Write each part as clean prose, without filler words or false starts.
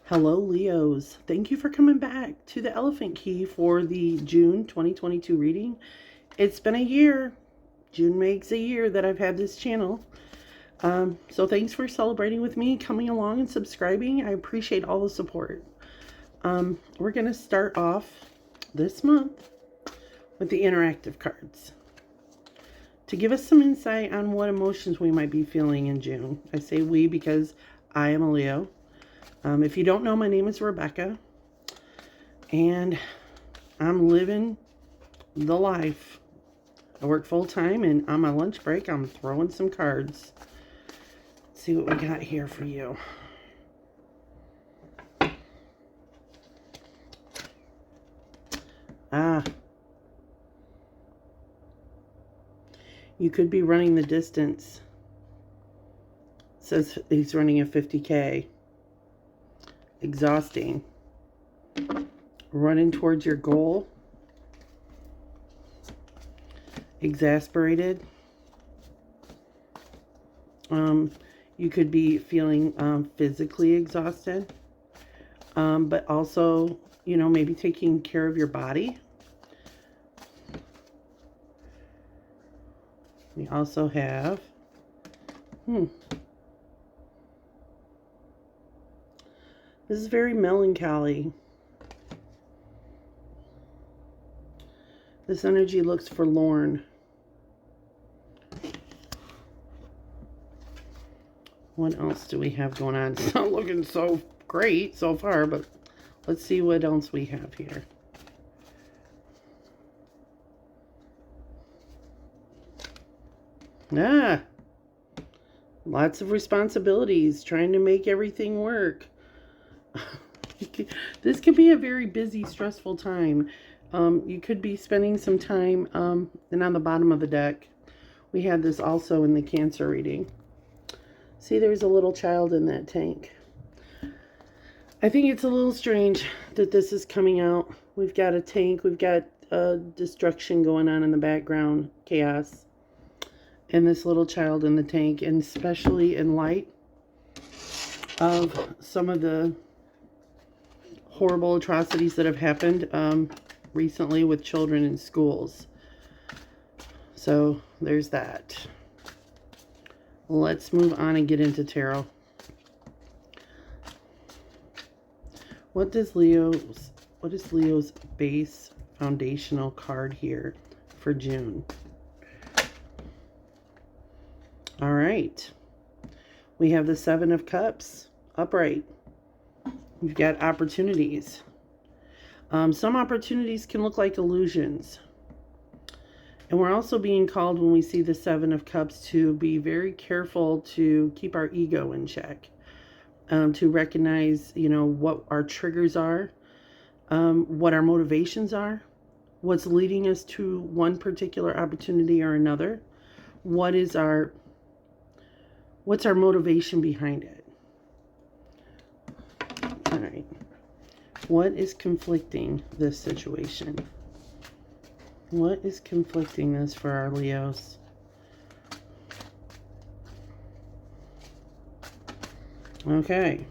Hello, Leos. Thank you for coming back to the Elephant Key for the June 2022 reading. It's been a year. June makes a year that I've had this channel. So thanks for celebrating with me, coming along and subscribing. I appreciate all the support. We're going to start off this month with the interactive cards to give us some insight on what emotions we might be feeling in June. I say we because I am a Leo. If you don't know, my name is Rebecca, and I'm living the life. I work full-time, and on my lunch break, I'm throwing some cards. Let's see what we got here for you. You could be running the distance. It says he's running a 50K. Exhausting. Running towards your goal. Exasperated. You could be feeling physically exhausted, but also, maybe taking care of your body. We also have this is very melancholy. This energy looks forlorn. What else do we have going on? It's not looking so great so far, but let's see what else we have here. Lots of responsibilities, trying to make everything work. This could be a very busy, stressful time. You could be spending some time, and on the bottom of the deck, we had this also in the Cancer reading. See, there's a little child in that tank. I think it's a little strange that this is coming out. We've got a tank, we've got destruction going on in the background, chaos, and this little child in the tank, and especially in light of some of the horrible atrocities that have happened recently with children in schools. So there's that. Let's move on and get into tarot. What is Leo's base foundational card here for June? All right. We have the Seven of Cups upright. We've got opportunities. Some opportunities can look like illusions. And we're also being called, when we see the Seven of Cups, to be very careful to keep our ego in check. To recognize, what our triggers are, what our motivations are, what's leading us to one particular opportunity or another. What's our motivation behind it? All right. What is conflicting this situation? What is conflicting this for our Leos? Okay.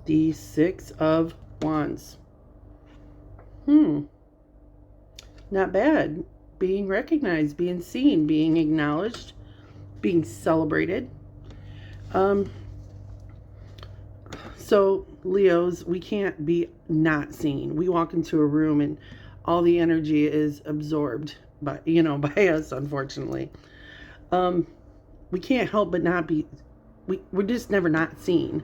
The Six of Wands. Not bad. Being recognized, being seen, being acknowledged, being celebrated. So Leos, we can't be not seen. We walk into a room and all the energy is absorbed by us, unfortunately. We can't help but not be, we're just never not seen.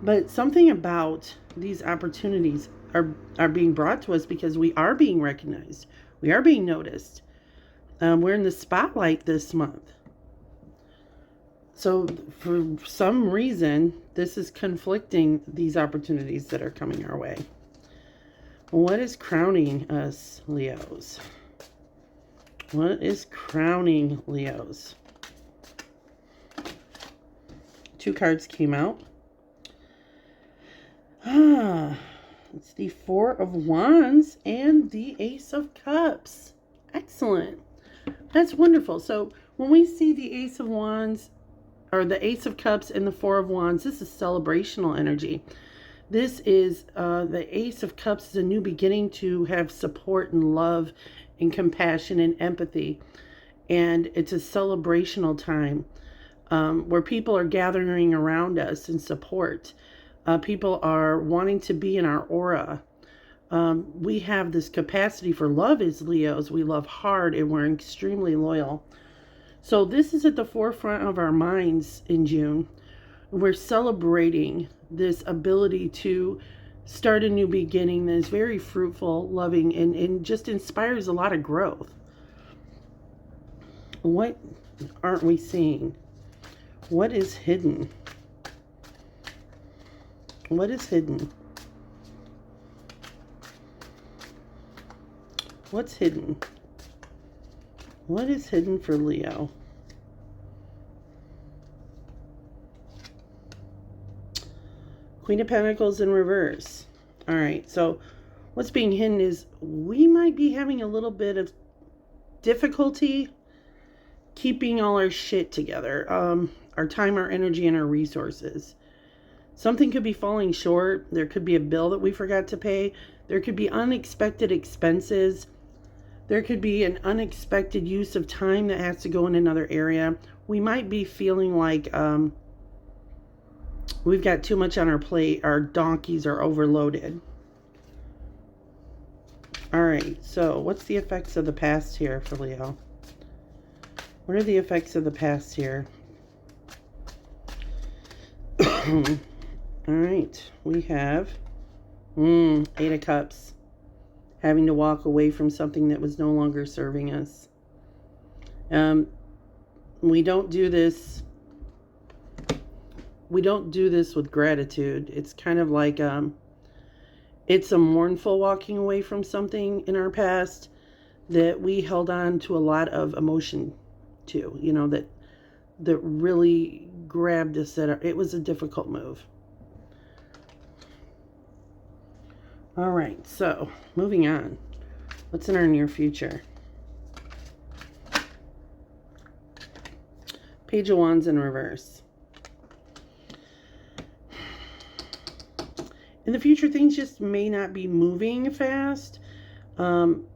But something about these opportunities are being brought to us because we are being recognized. We are being noticed. We're in the spotlight this month. So for some reason, this is conflicting these opportunities that are coming our way. What is crowning us, Leos? What is crowning Leos? Two cards came out. It's the Four of Wands and the Ace of Cups. Excellent. That's wonderful. So when we see the Ace of Wands, or the Ace of Cups and the Four of Wands. This is celebrational energy. This is the Ace of Cups is a new beginning to have support and love and compassion and empathy. And it's a celebrational time where people are gathering around us in support. People are wanting to be in our aura. We have this capacity for love as Leos. We love hard and we're extremely loyal. So this is at the forefront of our minds in June. We're celebrating this ability to start a new beginning that is very fruitful, loving, and just inspires a lot of growth. What aren't we seeing? What is hidden? What is hidden? What's hidden? What is hidden for Leo? Queen of Pentacles in reverse. All right, so what's being hidden is we might be having a little bit of difficulty keeping all our shit together. Our time, our energy, and our resources. Something could be falling short. There could be a bill that we forgot to pay. There could be unexpected expenses. There could be an unexpected use of time that has to go in another area. We might be feeling like we've got too much on our plate. Our donkeys are overloaded. All right, so what's the effects of the past here for Leo? What are the effects of the past here? All right, we have Eight of Cups. Having to walk away from something that was no longer serving us. We don't do this. We don't do this with gratitude. It's kind of like it's a mournful walking away from something in our past that we held on to a lot of emotion to. You know, that really grabbed us. It was a difficult move. All right, so moving on. What's in our near future? Page of Wands in reverse. In the future, things just may not be moving fast.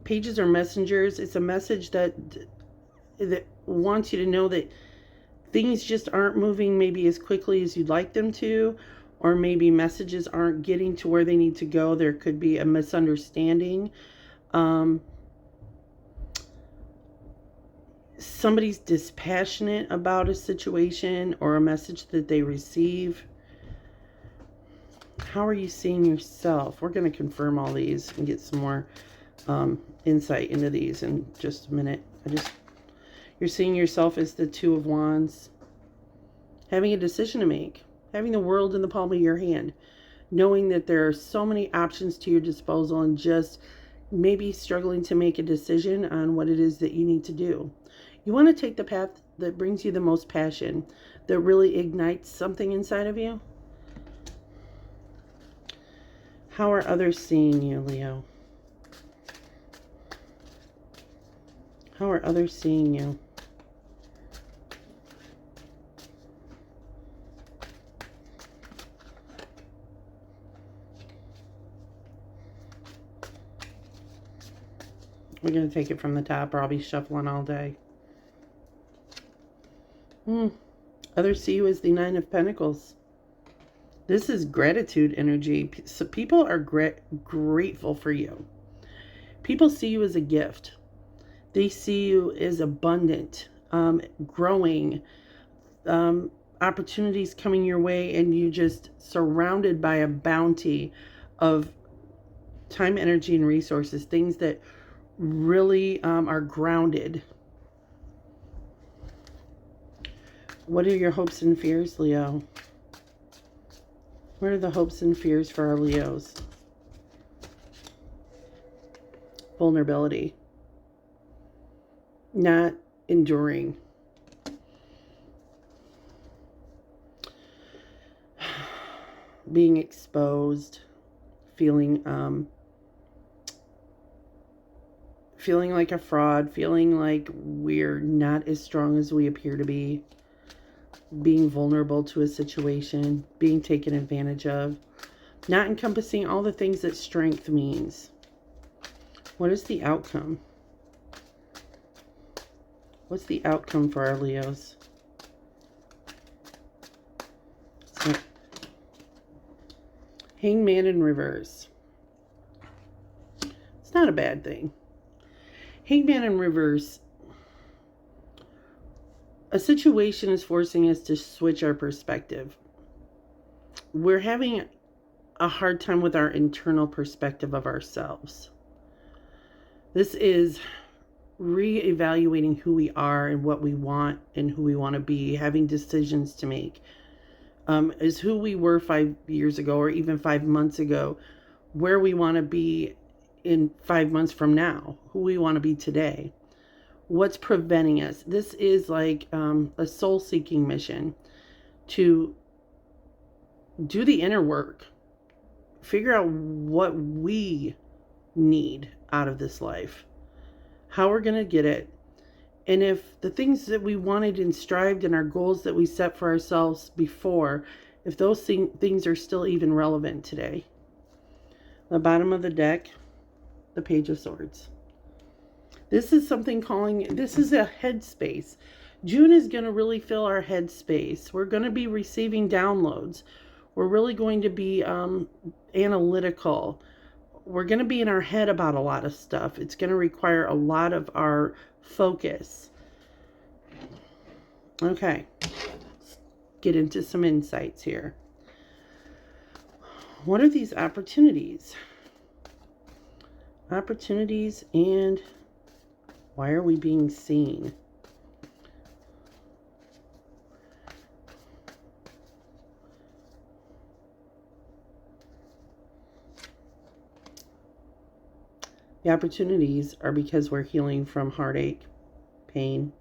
Pages are messengers. It's a message that wants you to know that things just aren't moving maybe as quickly as you'd like them to. Or maybe messages aren't getting to where they need to go. There could be a misunderstanding. Somebody's dispassionate about a situation or a message that they receive. How are you seeing yourself? We're going to confirm all these and get some more insight into these in just a minute. You're seeing yourself as the Two of Wands, having a decision to make. Having the world in the palm of your hand, knowing that there are so many options to your disposal and just maybe struggling to make a decision on what it is that you need to do. You want to take the path that brings you the most passion, that really ignites something inside of you. How are others seeing you, Leo? How are others seeing you? We're going to take it from the top or I'll be shuffling all day. Others see you as the Nine of Pentacles. This is gratitude energy. So people are grateful for you. People see you as a gift. They see you as abundant, growing, opportunities coming your way, and you just surrounded by a bounty of time, energy, and resources. Things that really are grounded. What are your hopes and fears, Leo? What are the hopes and fears for our Leos? Vulnerability. Not enduring. Being exposed. Feeling like a fraud, feeling like we're not as strong as we appear to be. being vulnerable to a situation, being taken advantage of, not encompassing all the things that strength means. What is the outcome? What's the outcome for our Leos? So, Hangman in reverse. It's not a bad thing. Hangman in reverse. A situation is forcing us to switch our perspective. We're having a hard time with our internal perspective of ourselves. This is reevaluating who we are and what we want and who we want to be, having decisions to make. Is who we were 5 years ago or even 5 months ago, where we want to be in 5 months from now, who we want to be today. What's preventing us? This is like a soul-seeking mission to do the inner work, figure out what we need out of this life, how we're going to get it, and if the things that we wanted and strived and our goals that we set for ourselves before, if those things are still even relevant today. The bottom of the deck, the Page of Swords. This is something this is a headspace. June is going to really fill our headspace. We're going to be receiving downloads. We're really going to be analytical. We're going to be in our head about a lot of stuff. It's going to require a lot of our focus. Okay. Let's get into some insights here. What are these opportunities? Opportunities, and why are we being seen? The opportunities are because we're healing from heartache, pain.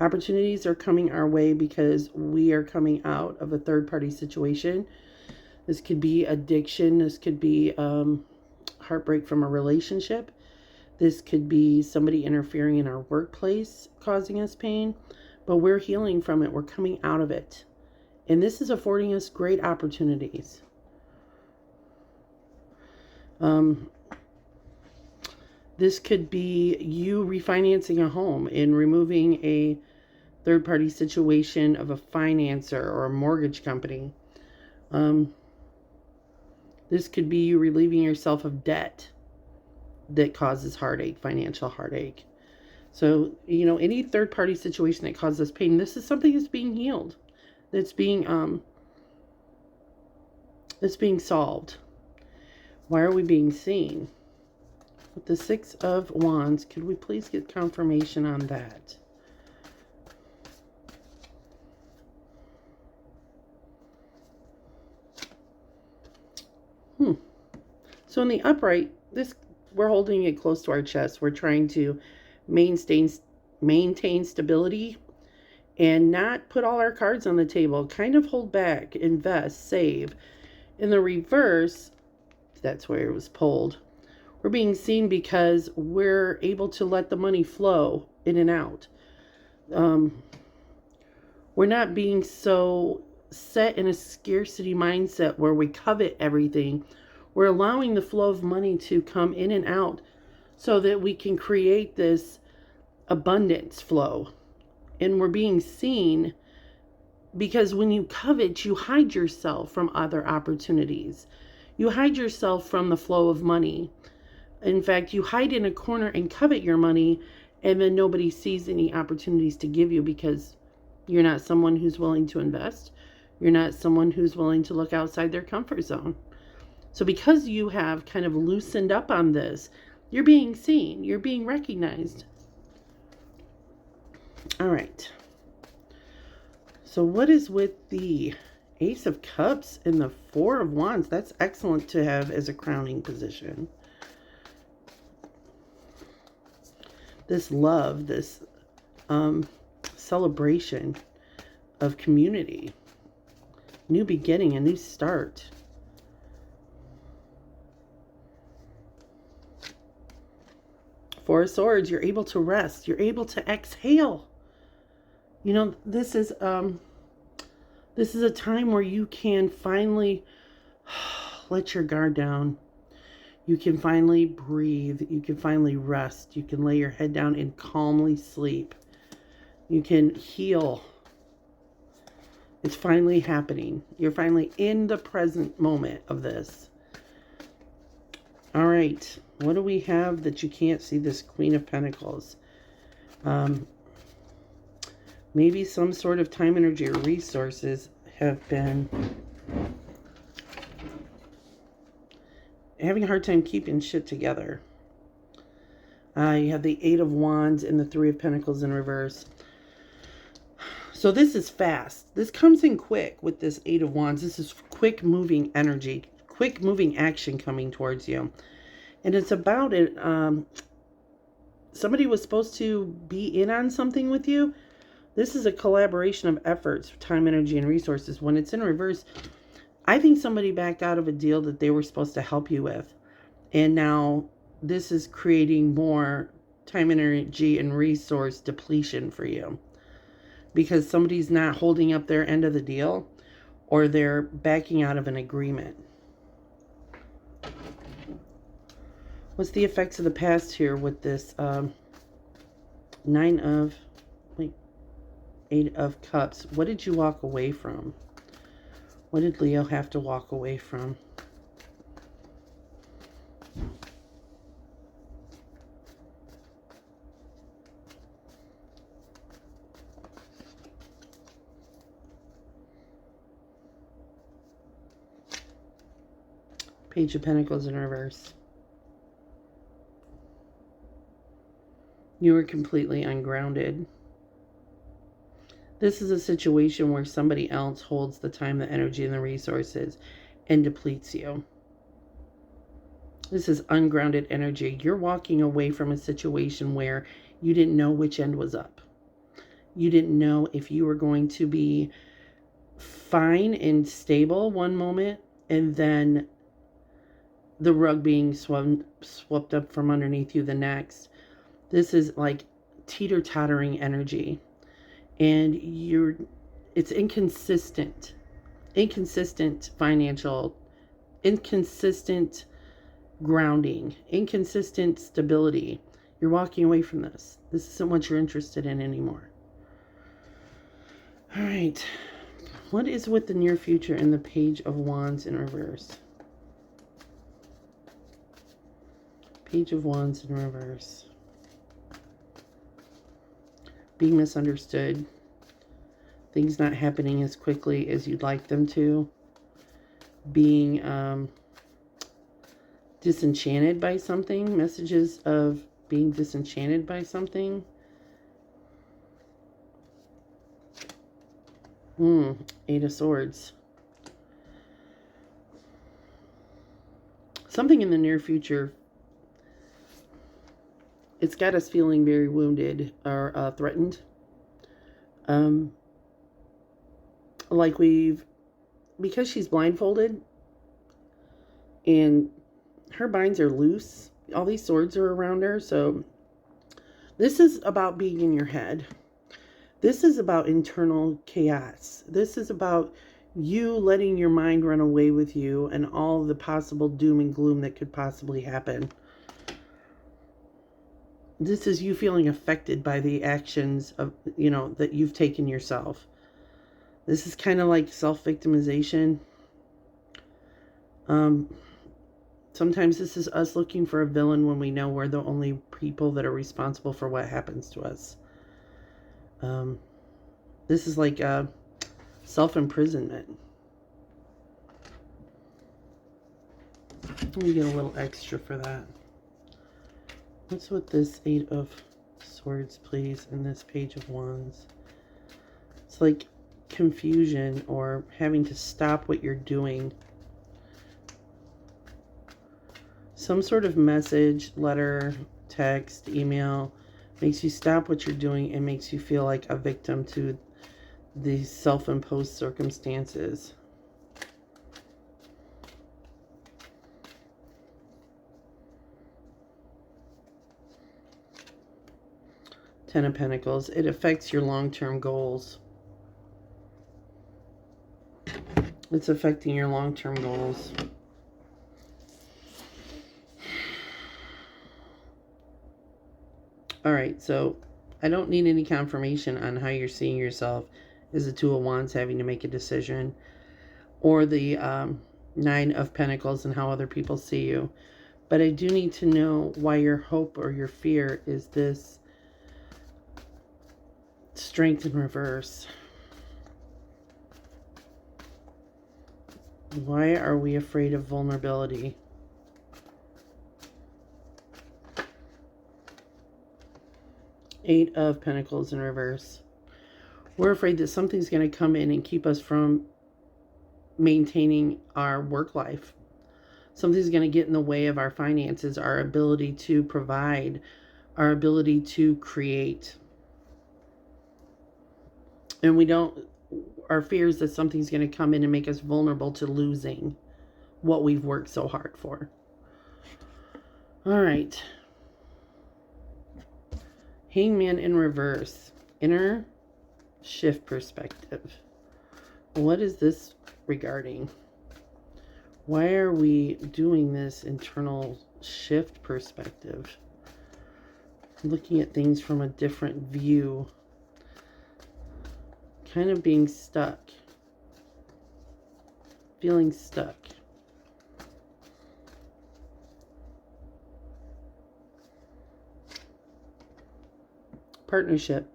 Opportunities are coming our way because we are coming out of a third-party situation. This could be addiction. This could be heartbreak from a relationship. This could be somebody interfering in our workplace, causing us pain. But we're healing from it. We're coming out of it. And this is affording us great opportunities. This could be you refinancing a home and removing a third-party situation of a financer or a mortgage company. This could be you relieving yourself of debt that causes heartache, financial heartache. So, any third-party situation that causes pain, this is something that's being healed. That's being solved. Why are we being seen? With the Six of Wands, could we please get confirmation on that? So in the upright, we're holding it close to our chest. We're trying to maintain stability and not put all our cards on the table. Kind of hold back, invest, save. In the reverse, that's where it was pulled. We're being seen because we're able to let the money flow in and out. We're not being so set in a scarcity mindset where we covet everything. We're allowing the flow of money to come in and out so that we can create this abundance flow. And we're being seen because when you covet, you hide yourself from other opportunities. You hide yourself from the flow of money. In fact, you hide in a corner and covet your money, and then nobody sees any opportunities to give you because you're not someone who's willing to invest. You're not someone who's willing to look outside their comfort zone. So because you have kind of loosened up on this, you're being seen. You're being recognized. All right. So what is with the Ace of Cups and the Four of Wands? That's excellent to have as a crowning position. This love, this celebration of community, new beginning, a new start. Four of Swords, you're able to rest. You're able to exhale. You know, this is a time where you can finally let your guard down. You can finally breathe. You can finally rest. You can lay your head down and calmly sleep. You can heal. It's finally happening. You're finally in the present moment of this. All right. What do we have that you can't see? This Queen of Pentacles. Maybe some sort of time, energy, or resources have been having a hard time keeping shit together. You have the Eight of Wands and the Three of Pentacles in reverse. So this is fast. This comes in quick with this Eight of Wands. This is quick moving energy, quick moving action coming towards you. And it's about it. Somebody was supposed to be in on something with you. This is a collaboration of efforts, time, energy, and resources. When it's in reverse, I think somebody backed out of a deal that they were supposed to help you with. And now this is creating more time, energy, and resource depletion for you. Because somebody's not holding up their end of the deal, or they're backing out of an agreement. What's the effects of the past here with this Eight of Cups? What did you walk away from? What did Leo have to walk away from? Page of Pentacles in reverse. You were completely ungrounded. This is a situation where somebody else holds the time, the energy, and the resources and depletes you. This is ungrounded energy. You're walking away from a situation where you didn't know which end was up. You didn't know if you were going to be fine and stable one moment and then the rug being swept up from underneath you the next. This is like teeter-tottering energy. And it's inconsistent financial, inconsistent grounding, inconsistent stability. You're walking away from this. This isn't what you're interested in anymore. All right. What is with the near future in the Page of Wands in reverse? Page of Wands in reverse. Being misunderstood. Things not happening as quickly as you'd like them to. Being disenchanted by something. Messages of being disenchanted by something. Eight of Swords. Something in the near future. It's got us feeling very wounded or threatened. Like because she's blindfolded and her binds are loose. All these swords are around her. So this is about being in your head. This is about internal chaos. This is about you letting your mind run away with you and all the possible doom and gloom that could possibly happen. This is you feeling affected by the actions of, that you've taken yourself. This is kind of like self-victimization. Sometimes this is us looking for a villain when we know we're the only people that are responsible for what happens to us. This is like self-imprisonment. Let me get a little extra for that. What's with this Eight of Swords, please, and this Page of Wands? It's like confusion or having to stop what you're doing. Some sort of message, letter, text, email makes you stop what you're doing and makes you feel like a victim to these self-imposed circumstances. Ten of Pentacles. It affects your long-term goals. It's affecting your long-term goals. All right, so I don't need any confirmation on how you're seeing yourself. Is the Two of Wands having to make a decision? Or the Nine of Pentacles and how other people see you. But I do need to know why your hope or your fear is this Strength in reverse. Why are we afraid of vulnerability? Eight of Pentacles in reverse. We're afraid that something's going to come in and keep us from maintaining our work life. Something's going to get in the way of our finances, our ability to provide, our ability to create. And our fear is that something's going to come in and make us vulnerable to losing what we've worked so hard for. All right. Hangman in reverse. Inner shift perspective. What is this regarding? Why are we doing this internal shift perspective? Looking at things from a different view. Kind of being stuck. Feeling stuck. Partnership.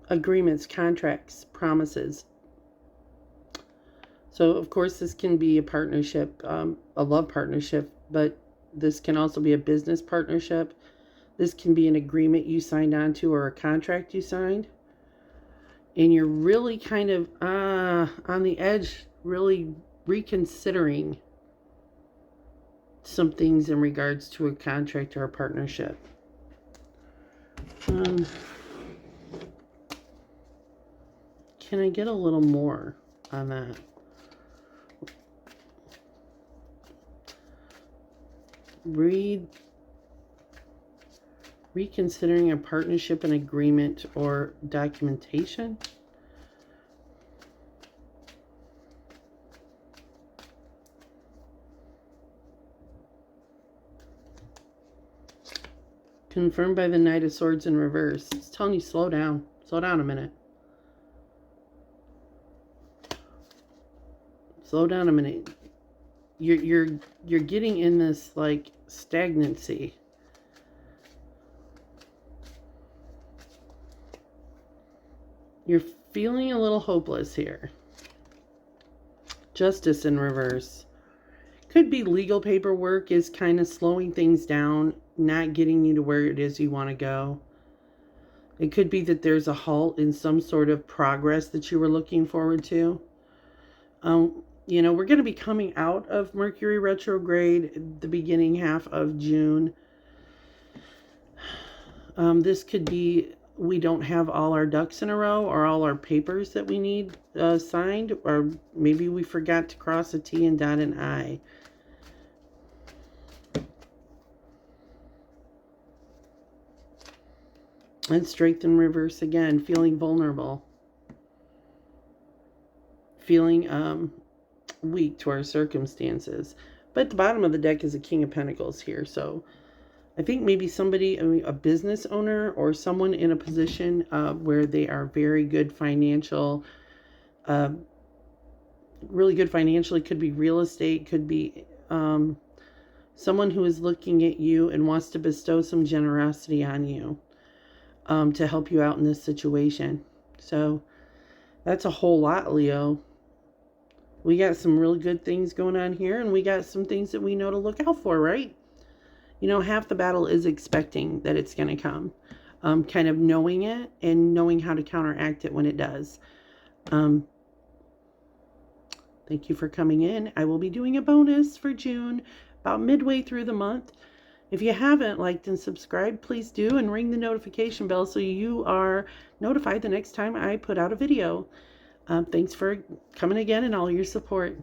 Agreements, contracts, promises. So, of course, this can be a partnership, a love partnership, but this can also be a business partnership. This can be an agreement you signed on to or a contract you signed. And you're really kind of on the edge, really reconsidering some things in regards to a contract or a partnership. Can I get a little more on that? Reconsidering a partnership, an agreement, or documentation. Confirmed by the Knight of Swords in reverse. It's telling you slow down. Slow down a minute. Slow down a minute. You're getting in this like stagnancy. You're feeling a little hopeless here. Justice in reverse. Could be legal paperwork is kind of slowing things down, not getting you to where it is you want to go. It could be that there's a halt in some sort of progress that you were looking forward to. You know, we're going to be coming out of Mercury retrograde the beginning half of June. This could be we don't have all our ducks in a row or all our papers that we need signed, or maybe we forgot to cross a T and dot an I. And strength in reverse again, feeling vulnerable. Feeling weak to our circumstances. But at the bottom of the deck is a King of Pentacles here. So I think maybe somebody, a business owner or someone in a position where they are very good financial, really good financially, could be real estate, could be someone who is looking at you and wants to bestow some generosity on you to help you out in this situation. So that's a whole lot, Leo. We got some really good things going on here, and we got some things that we know to look out for, right? You know, half the battle is expecting that it's going to come. Kind of knowing it and knowing how to counteract it when it does. Thank you for coming in. I will be doing a bonus for June about midway through the month. If you haven't liked and subscribed, please do, and ring the notification bell so you are notified the next time I put out a video. Thanks for coming again and all your support.